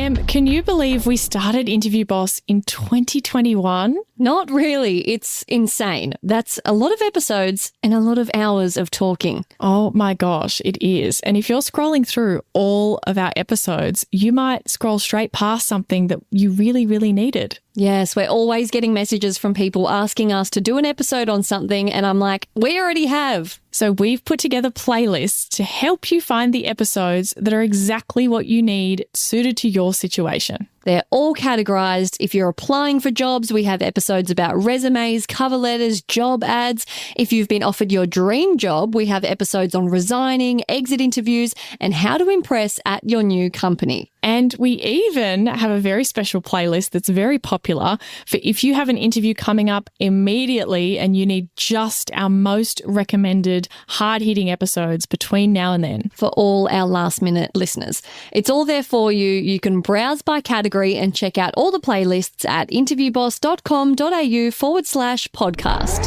Can you believe we started Interview Boss in 2021? Not really. It's insane. That's a lot of episodes and a lot of hours of talking. Oh my gosh, it is. And if you're scrolling through all of our episodes, you might scroll straight past something that you really, really needed. Yes, we're always getting messages from people asking us to do an episode on something, and I'm like, we already have. So we've put together playlists to help you find the episodes that are exactly what you need, suited to your situation. They're all categorized. If you're applying for jobs, we have episodes about resumes, cover letters, job ads. If you've been offered your dream job, we have episodes on resigning, exit interviews, and how to impress at your new company. And we even have a very special playlist that's very popular for if you have an interview coming up immediately and you need just our most recommended hard-hitting episodes between now and then. For all our last-minute listeners. It's all there for you. You can browse by category and check out all the playlists at interviewboss.com.au/podcast.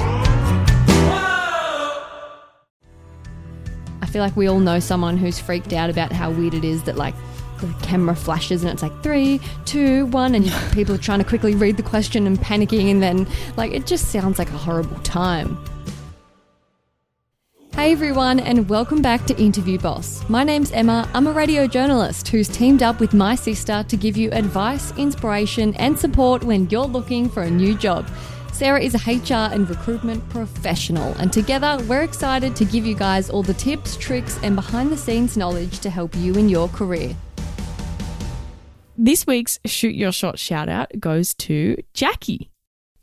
I feel like we all know someone who's freaked out about how weird it is that, like, the camera flashes and it's like 3, 2, 1 and people are trying to quickly read the question and panicking, and then, like, it just sounds like a horrible time. Hey everyone, and welcome back to Interview Boss. My name's Emma. I'm a radio journalist who's teamed up with my sister to give you advice, inspiration and support when you're looking for a new job. Sarah is a HR and recruitment professional, and together we're excited to give you guys all the tips, tricks and behind the scenes knowledge to help you in your career. This week's Shoot Your Shot shout out goes to Jacqui.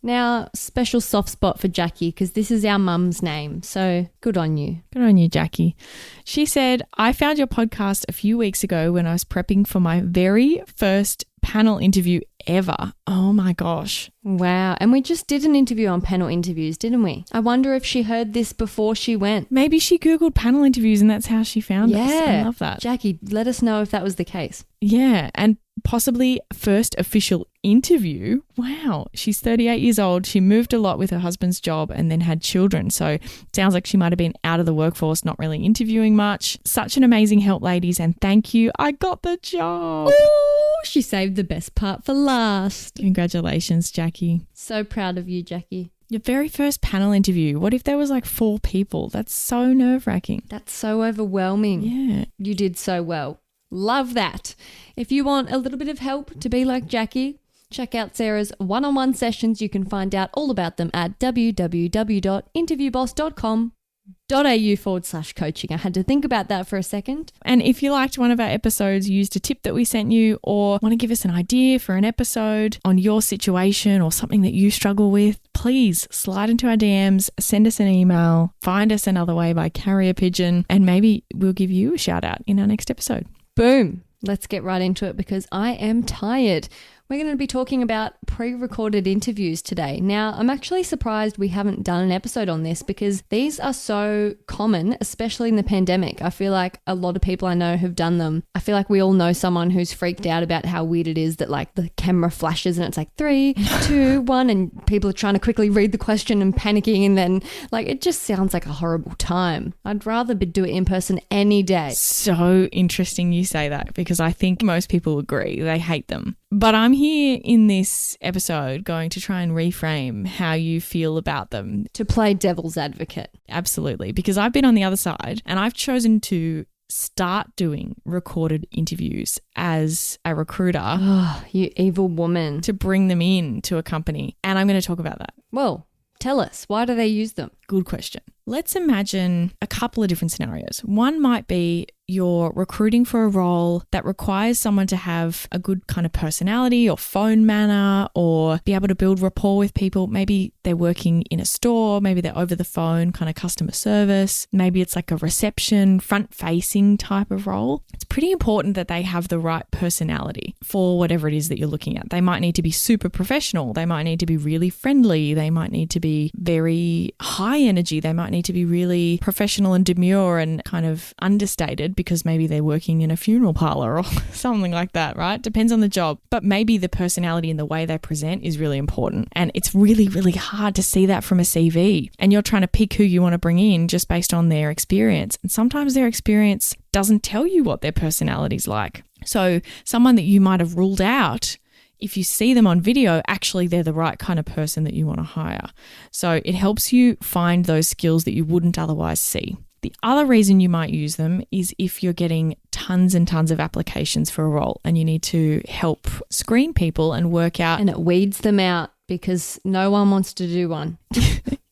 Now, special soft spot for Jacqui because this is our mum's name, so good on you. Good on you, Jacqui. She said, I found your podcast a few weeks ago when I was prepping for my very first panel interview ever. Oh my gosh. Wow. And we just did an interview on panel interviews, didn't we? I wonder if she heard this before she went. Maybe she Googled panel interviews and that's how she found us. I love that. Jacqui, let us know if that was the case. Yeah. And possibly first official interview. Wow. She's 38 years old. She moved a lot with her husband's job and then had children. So it sounds like she might have been out of the workforce, not really interviewing much. Such an amazing help, ladies. And thank you. I got the job. Ooh, she saved the best part for last. Congratulations, Jacqui. So proud of you, Jacqui. Your very first panel interview. What if there was like 4 people? That's so nerve-wracking. That's so overwhelming. Yeah. You did so well. Love that. If you want a little bit of help to be like Jacqui, check out Sarah's one-on-one sessions. You can find out all about them at www.interviewboss.com.au/coaching. I had to think about that for a second. And if you liked one of our episodes, used a tip that we sent you, or want to give us an idea for an episode on your situation or something that you struggle with, please slide into our DMs, send us an email, find us another way by carrier pigeon, and maybe we'll give you a shout out in our next episode. Boom. Let's get right into it because I am tired. We're going to be talking about pre-recorded interviews today. Now, I'm actually surprised we haven't done an episode on this because these are so common, especially in the pandemic. I feel like a lot of people I know have done them. I feel like we all know someone who's freaked out about how weird it is that, like, the camera flashes and it's like 3, 2, 1 and people are trying to quickly read the question and panicking, and then, like, it just sounds like a horrible time. I'd rather do it in person any day. So interesting you say that because I think most people agree. They hate them. But I'm here in this episode going to try and reframe how you feel about them. To play devil's advocate. Absolutely. Because I've been on the other side and I've chosen to start doing recorded interviews as a recruiter. Oh, you evil woman. To bring them in to a company. And I'm going to talk about that. Well, tell us, why do they use them? Good question. Let's imagine a couple of different scenarios. One might be you're recruiting for a role that requires someone to have a good kind of personality or phone manner or be able to build rapport with people. Maybe they're working in a store, maybe they're over the phone, kind of customer service. Maybe it's like a reception, front-facing type of role. It's pretty important that they have the right personality for whatever it is that you're looking at. They might need to be super professional. They might need to be really friendly. They might need to be very high energy. They might need to be really professional and demure and kind of understated because maybe they're working in a funeral parlor or something like that, right? Depends on the job. But maybe the personality and the way they present is really important. And it's really, really hard to see that from a CV. And you're trying to pick who you want to bring in just based on their experience. And sometimes their experience doesn't tell you what their personality's like. So someone that you might have ruled out, if you see them on video, actually they're the right kind of person that you want to hire. So it helps you find those skills that you wouldn't otherwise see. The other reason you might use them is if you're getting tons and tons of applications for a role and you need to help screen people and work out. And it weeds them out because no one wants to do one.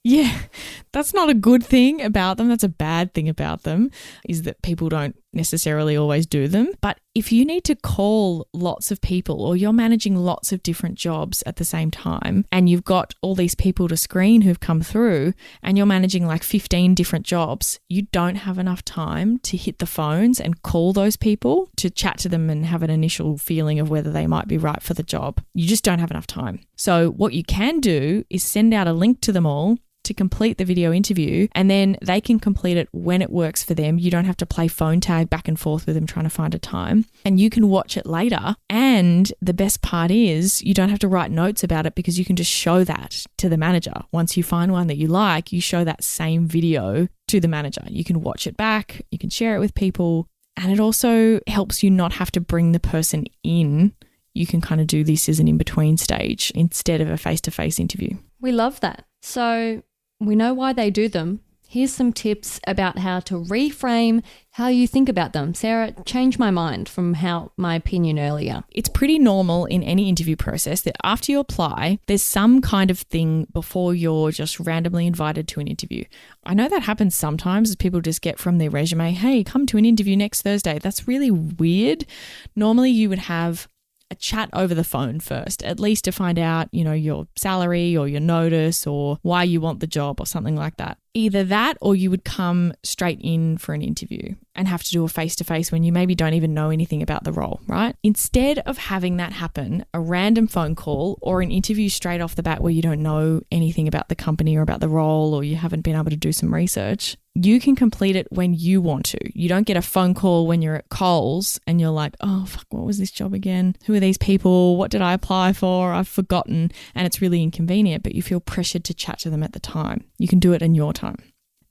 Yeah, that's not a good thing about them. That's a bad thing about them, is that people don't necessarily always do them. But if you need to call lots of people or you're managing lots of different jobs at the same time and you've got all these people to screen who've come through and you're managing like 15 different jobs, you don't have enough time to hit the phones and call those people to chat to them and have an initial feeling of whether they might be right for the job. You just don't have enough time. So what you can do is send out a link to them all to complete the video interview, and then they can complete it when it works for them. You don't have to play phone tag back and forth with them trying to find a time, and you can watch it later. And the best part is you don't have to write notes about it because you can just show that to the manager. Once you find one that you like, you show that same video to the manager. You can watch it back, you can share it with people, and it also helps you not have to bring the person in. You can kind of do this as an in-between stage instead of a face-to-face interview. We love that. So we know why they do them. Here's some tips about how to reframe how you think about them. Sarah, change my mind from my opinion earlier. It's pretty normal in any interview process that after you apply, there's some kind of thing before you're just randomly invited to an interview. I know that happens sometimes as people just get from their resume, hey, come to an interview next Thursday. That's really weird. Normally you would have a chat over the phone first, at least to find out, your salary or your notice or why you want the job or something like that. Either that or you would come straight in for an interview and have to do a face-to-face when you maybe don't even know anything about the role, right? Instead of having that happen, a random phone call or an interview straight off the bat where you don't know anything about the company or about the role or you haven't been able to do some research, you can complete it when you want to. You don't get a phone call when you're at Coles and you're like, oh, fuck, what was this job again? Who are these people? What did I apply for? I've forgotten. And it's really inconvenient, but you feel pressured to chat to them at the time. You can do it in your time.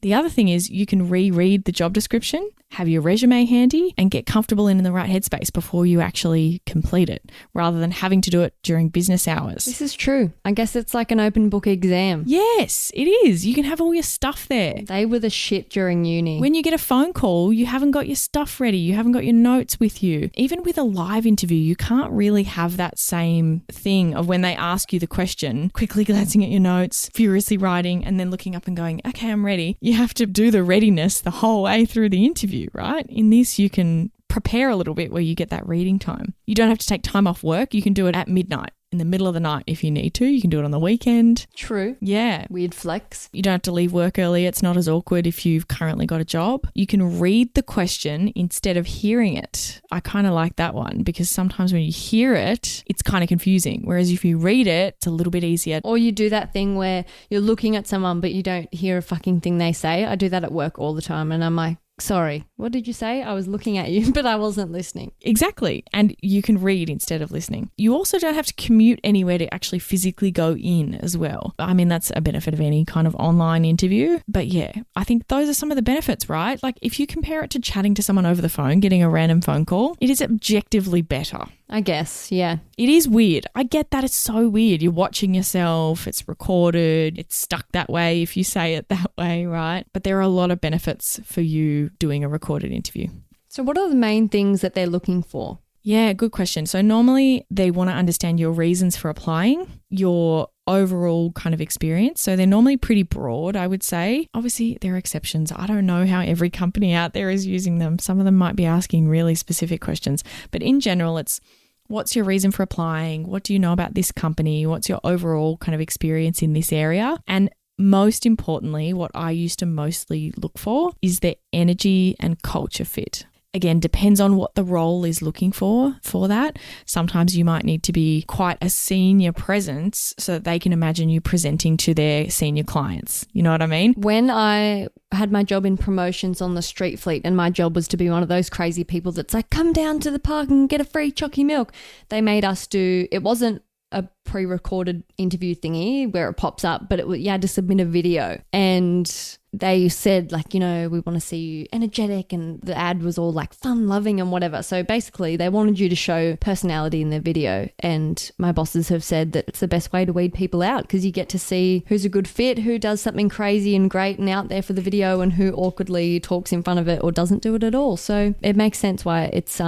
The other thing is you can reread the job description, have your resume handy, and get comfortable in the right headspace before you actually complete it, rather than having to do it during business hours. This is true. I guess it's like an open book exam. Yes, it is. You can have all your stuff there. They were the shit during uni. When you get a phone call, you haven't got your stuff ready. You haven't got your notes with you. Even with a live interview, you can't really have that same thing of when they ask you the question, quickly glancing at your notes, furiously writing, and then looking up and going, okay, I'm ready. You have to do the readiness the whole way through the interview, right? In this, you can prepare a little bit where you get that reading time. You don't have to take time off work. You can do it at midnight, in the middle of the night if you need to. You can do it on the weekend. True. Yeah. Weird flex. You don't have to leave work early. It's not as awkward if you've currently got a job. You can read the question instead of hearing it. I kind of like that one because sometimes when you hear it, it's kind of confusing. Whereas if you read it, it's a little bit easier. Or you do that thing where you're looking at someone but you don't hear a fucking thing they say. I do that at work all the time and I'm like, sorry, what did you say? I was looking at you, but I wasn't listening. Exactly. And you can read instead of listening. You also don't have to commute anywhere to actually physically go in as well. I mean, that's a benefit of any kind of online interview. But yeah, I think those are some of the benefits, right? Like if you compare it to chatting to someone over the phone, getting a random phone call, it is objectively better. I guess, yeah. It is weird. I get that. It's so weird. You're watching yourself. It's recorded. It's stuck that way if you say it that way, right? But there are a lot of benefits for you doing a recorded interview. So what are the main things that they're looking for? Yeah, good question. So normally they want to understand your reasons for applying, your overall kind of experience. So they're normally pretty broad, I would say. Obviously, there are exceptions. I don't know how every company out there is using them. Some of them might be asking really specific questions. But in general, it's what's your reason for applying? What do you know about this company? What's your overall kind of experience in this area? And most importantly, what I used to mostly look for is their energy and culture fit. Again, depends on what the role is looking for that. Sometimes you might need to be quite a senior presence so that they can imagine you presenting to their senior clients. You know what I mean? When I had my job in promotions on the street fleet and my job was to be one of those crazy people that's like, come down to the park and get a free chocky milk. They made us do, it wasn't a pre-recorded interview thingy where it pops up, but you had to submit a video, and they said like, we want to see you energetic, and the ad was all like fun loving and whatever. So basically they wanted you to show personality in their video, and my bosses have said that it's the best way to weed people out because you get to see who's a good fit, who does something crazy and great and out there for the video, and who awkwardly talks in front of it or doesn't do it at all. So it makes sense why it's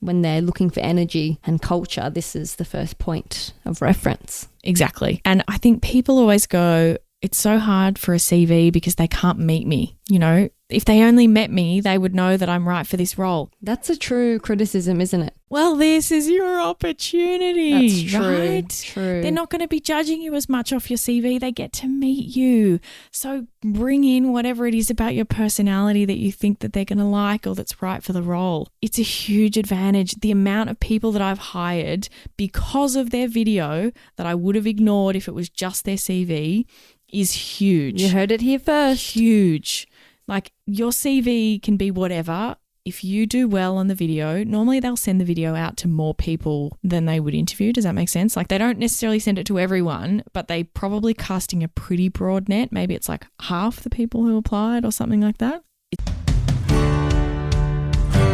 when they're looking for energy and culture, this is the first point of reference. Exactly. And I think people always go, it's so hard for a CV because they can't meet me. If they only met me, they would know that I'm right for this role. That's a true criticism, isn't it? Well, this is your opportunity. That's true. Right? True. They're not going to be judging you as much off your CV. They get to meet you. So bring in whatever it is about your personality that you think that they're going to like or that's right for the role. It's a huge advantage. The amount of people that I've hired because of their video that I would have ignored if it was just their CV is huge. You heard it here first. Huge. Like your CV can be whatever. If you do well on the video, normally they'll send the video out to more people than they would interview. Does that make sense? Like they don't necessarily send it to everyone, but they probably casting a pretty broad net. Maybe it's like half the people who applied or something like that.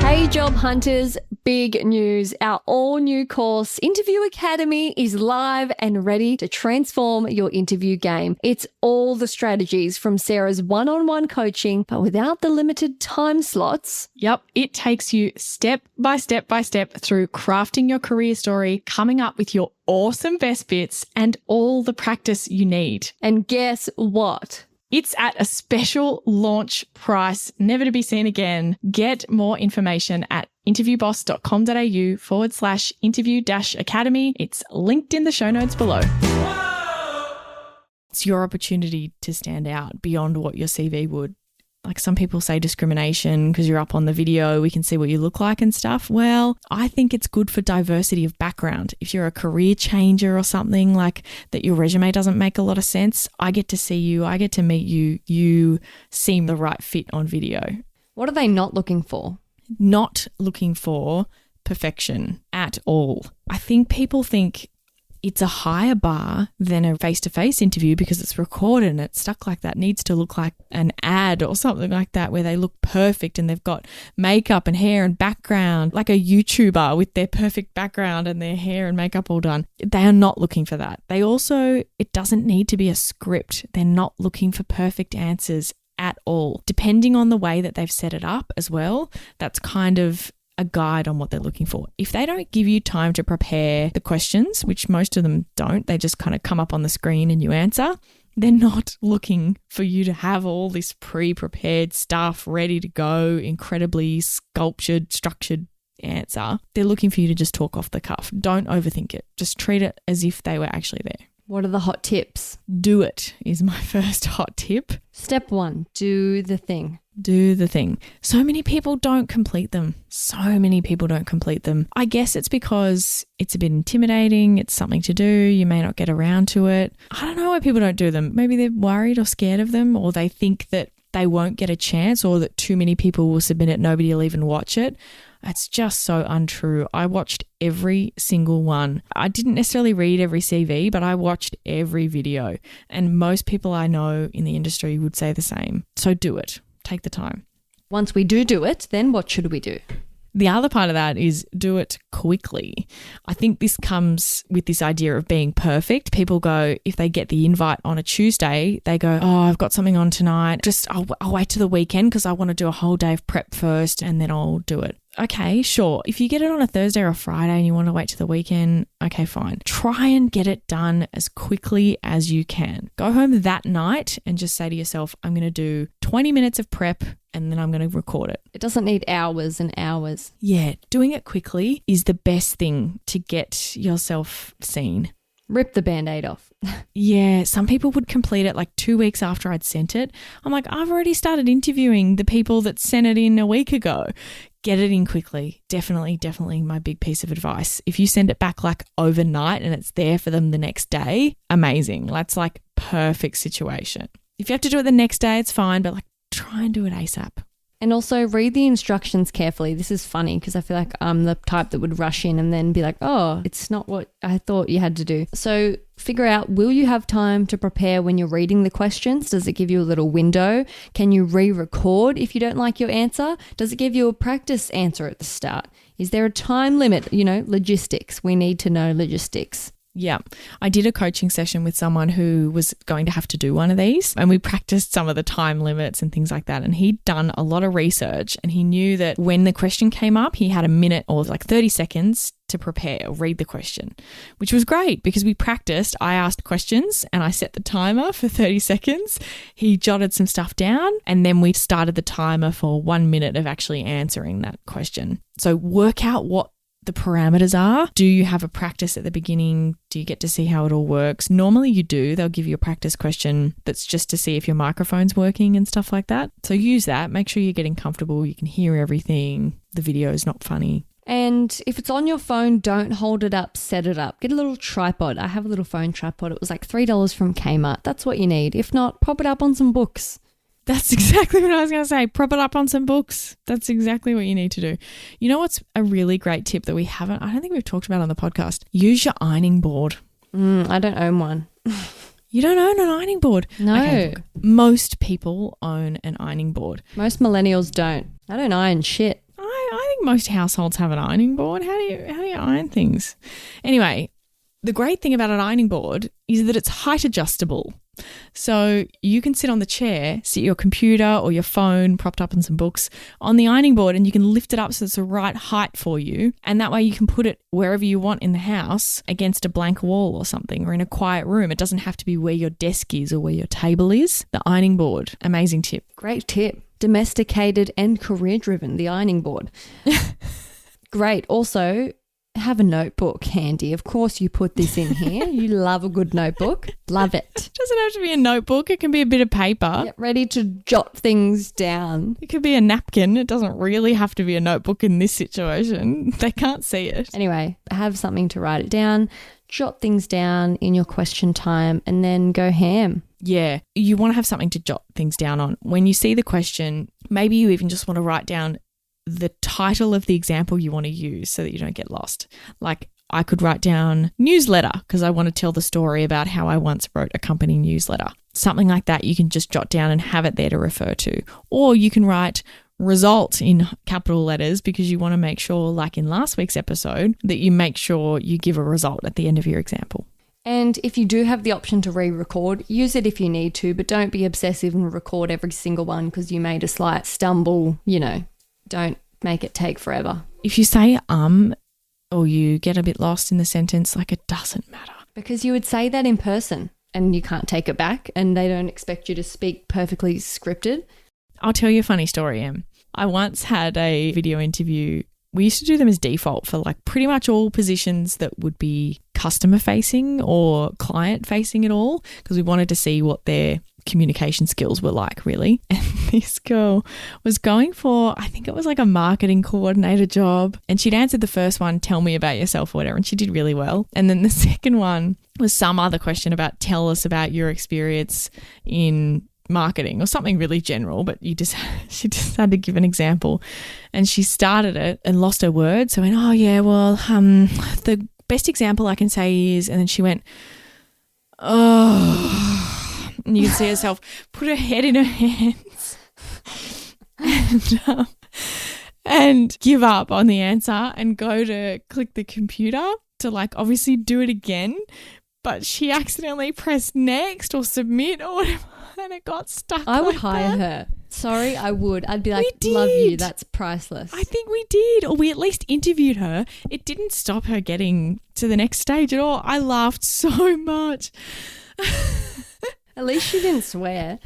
Hey job hunters, big news. Our all new course, Interview Academy, is live and ready to transform your interview game. It's all the strategies from Sarah's one-on-one coaching, but without the limited time slots. Yep, it takes you step by step through crafting your career story, coming up with your awesome best bits, and all the practice you need. And guess what? It's at a special launch price, never to be seen again. Get more information at interviewboss.com.au/interview-academy. It's linked in the show notes below. It's your opportunity to stand out beyond what your CV would. Like some people say discrimination because you're up on the video, we can see what you look like and stuff. Well, I think it's good for diversity of background. If you're a career changer or something like that, your resume doesn't make a lot of sense. I get to see you. I get to meet you. You seem the right fit on video. What are they not looking for? Not looking for perfection at all. I think people think it's a higher bar than a face-to-face interview because it's recorded and it's stuck like that. It needs to look like an ad or something like that where they look perfect and they've got makeup and hair and background, like a YouTuber with their perfect background and their hair and makeup all done. They are not looking for that. They also, it doesn't need to be a script. They're not looking for perfect answers at all. Depending on the way that they've set it up as well, that's kind of a guide on what they're looking for. If they don't give you time to prepare the questions, which most of them don't, they just kind of come up on the screen and you answer, they're not looking for you to have all this pre-prepared stuff ready to go, incredibly sculptured, structured answer. They're looking for you to just talk off the cuff. Don't overthink it. Just treat it as if they were actually there. What are the hot tips? Do it is my first hot tip. Step 1, do the thing. Do the thing. So many people don't complete them. I guess it's because it's a bit intimidating. It's something to do. You may not get around to it. I don't know why people don't do them. Maybe they're worried or scared of them, or they think that they won't get a chance, or that too many people will submit it. Nobody will even watch it. It's just so untrue. I watched every single one. I didn't necessarily read every CV, but I watched every video. And most people I know in the industry would say the same. So do it. Take the time. Once we do it, then what should we do? The other part of that is do it quickly. I think this comes with this idea of being perfect. People go, if they get the invite on a Tuesday, they go, oh, I've got something on tonight. I'll wait till the weekend because I want to do a whole day of prep first and then I'll do it. Okay, sure. If you get it on a Thursday or a Friday and you want to wait till the weekend, okay, fine. Try and get it done as quickly as you can. Go home that night and just say to yourself, I'm going to do 20 minutes of prep and then I'm going to record it. It doesn't need hours and hours. Yeah, doing it quickly is the best thing to get yourself seen. Rip the Band-Aid off. Yeah, some people would complete it like 2 weeks after I'd sent it. I'm like, I've already started interviewing the people that sent it in a week ago. Get it in quickly. Definitely my big piece of advice. If you send it back like overnight and it's there for them the next day, amazing. That's like perfect situation. If you have to do it the next day, it's fine, but like try and do it ASAP. And also read the instructions carefully. This is funny because I feel like I'm the type that would rush in and then be like, oh, it's not what I thought you had to do. So figure out, will you have time to prepare when you're reading the questions? Does it give you a little window? Can you re-record if you don't like your answer? Does it give you a practice answer at the start? Is there a time limit? Logistics. We need to know logistics. Yeah. I did a coaching session with someone who was going to have to do one of these, and we practiced some of the time limits and things like that. And he'd done a lot of research, and he knew that when the question came up, he had a minute or like 30 seconds to prepare or read the question, which was great because we practiced. I asked questions and I set the timer for 30 seconds. He jotted some stuff down, and then we started the timer for 1 minute of actually answering that question. So work out what the parameters are. Do you have a practice at the beginning? Do you get to see how it all works? Normally you do. They'll give you a practice question that's just to see if your microphone's working and stuff like that. So use that. Make sure you're getting comfortable. You can hear everything. The video is not funny. And if it's on your phone, don't hold it up, set it up. Get a little tripod. I have a little phone tripod. It was like $3 from Kmart. That's what you need. If not, prop it up on some books. That's exactly what I was going to say. Prop it up on some books. That's exactly what you need to do. You know what's a really great tip that I don't think we've talked about on the podcast? Use your ironing board. I don't own one. You don't own an ironing board? No. Okay, look, most people own an ironing board. Most millennials don't. I don't iron shit. I think most households have an ironing board. How do you iron things? Anyway, the great thing about an ironing board is that it's height adjustable. So you can sit on the chair, sit your computer or your phone propped up on some books on the ironing board, and you can lift it up so it's the right height for you. And that way you can put it wherever you want in the house, against a blank wall or something, or in a quiet room. It doesn't have to be where your desk is or where your table is. The ironing board, amazing tip. Great tip. Domesticated and career driven, the ironing board. Great. Also, have a notebook handy. Of course you put this in here. You love a good notebook. Love it. It doesn't have to be a notebook. It can be a bit of paper. Get ready to jot things down. It could be a napkin. It doesn't really have to be a notebook in this situation. They can't see it. Anyway, have something to write it down. Jot things down in your question time and then go ham. Yeah, you want to have something to jot things down on. When you see the question, maybe you even just want to write down the title of the example you want to use so that you don't get lost. Like I could write down newsletter because I want to tell the story about how I once wrote a company newsletter. Something like that you can just jot down and have it there to refer to. Or you can write result in capital letters because you want to make sure, like in last week's episode, that you make sure you give a result at the end of your example. And if you do have the option to re-record, use it if you need to, but don't be obsessive and record every single one because you made a slight stumble, Don't make it take forever. If you say or you get a bit lost in the sentence, like it doesn't matter. Because you would say that in person and you can't take it back and they don't expect you to speak perfectly scripted. I'll tell you a funny story, Em. I once had a video interview. We used to do them as default for like pretty much all positions that would be customer facing or client facing at all because we wanted to see what their communication skills were like, really. And this girl was going for, I think it was like a marketing coordinator job, and she'd answered the first one, tell me about yourself or whatever, and she did really well. And then the second one was some other question about tell us about your experience in marketing or something really general, but she just had to give an example, and she started it and lost her words. So I went, oh yeah, well, the best example I can say is, and then she went, oh. And you can see herself put her head in her hands and give up on the answer and go to click the computer to like obviously do it again. But she accidentally pressed next or submit or whatever and it got stuck. I would like hire that. her. Sorry, I would. I'd be like, love you. That's priceless. I think we did, or we at least interviewed her. It didn't stop her getting to the next stage at all. I laughed so much. At least she didn't swear.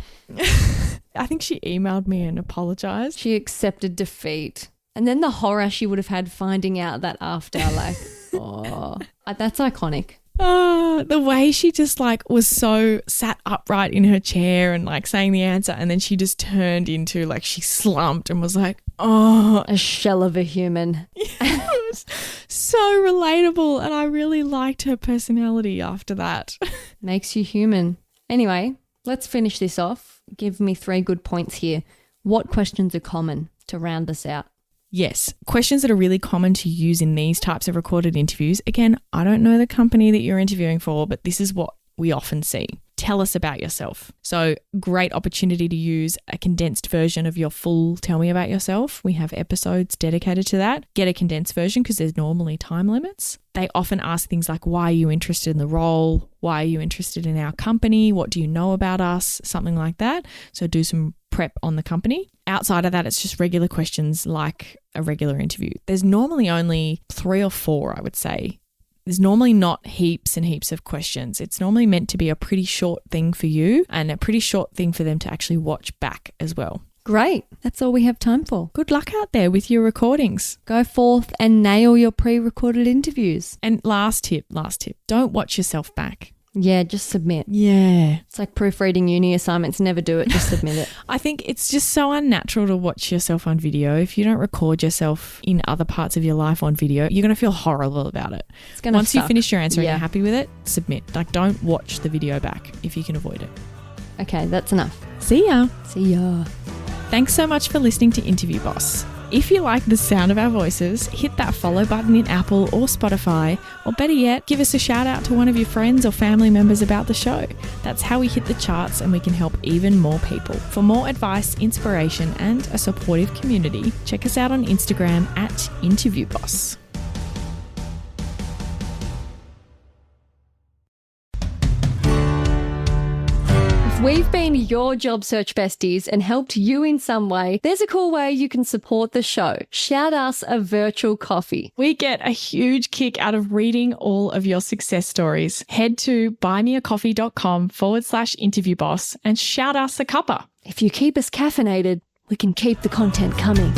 I think she emailed me and apologized. She accepted defeat. And then the horror she would have had finding out that after, like, oh, that's iconic. The way she just like was so sat upright in her chair and like saying the answer, and then she just turned into like she slumped and was like, oh. A shell of a human. It was so relatable, and I really liked her personality after that. Makes you human. Anyway, let's finish this off. Give me 3 good points here. what questions are common to round us out? Yes, questions that are really common to use in these types of recorded interviews. Again, I don't know the company that you're interviewing for, but this is what we often see. Tell us about yourself. So, great opportunity to use a condensed version of your full tell me about yourself. We have episodes dedicated to that. Get a condensed version because there's normally time limits. They often ask things like, why are you interested in the role? Why are you interested in our company? What do you know about us? Something like that. So do some prep on the company. Outside of that, it's just regular questions like a regular interview. There's normally only 3 or 4, I would say. There's normally not heaps and heaps of questions. It's normally meant to be a pretty short thing for you and a pretty short thing for them to actually watch back as well. Great. That's all we have time for. Good luck out there with your recordings. Go forth and nail your pre-recorded interviews. And last tip, don't watch yourself back. Yeah, just submit. Yeah. It's like proofreading uni assignments. Never do it. Just submit it. I think it's just so unnatural to watch yourself on video. If you don't record yourself in other parts of your life on video, you're going to feel horrible about it. It's going to Once you finish your answer and Yeah. you're happy with it, submit. Like, don't watch the video back if you can avoid it. Okay, that's enough. See ya. See ya. Thanks so much for listening to Interview Boss. If you like the sound of our voices, hit that follow button in Apple or Spotify, or better yet, give us a shout out to one of your friends or family members about the show. That's how we hit the charts and we can help even more people. For more advice, inspiration, and a supportive community, check us out on Instagram at InterviewBoss. We've been your job search besties and helped you in some way. There's a cool way you can support the show. Shout us a virtual coffee. We get a huge kick out of reading all of your success stories. Head to buymeacoffee.com/interviewboss and shout us a cuppa. If you keep us caffeinated, we can keep the content coming.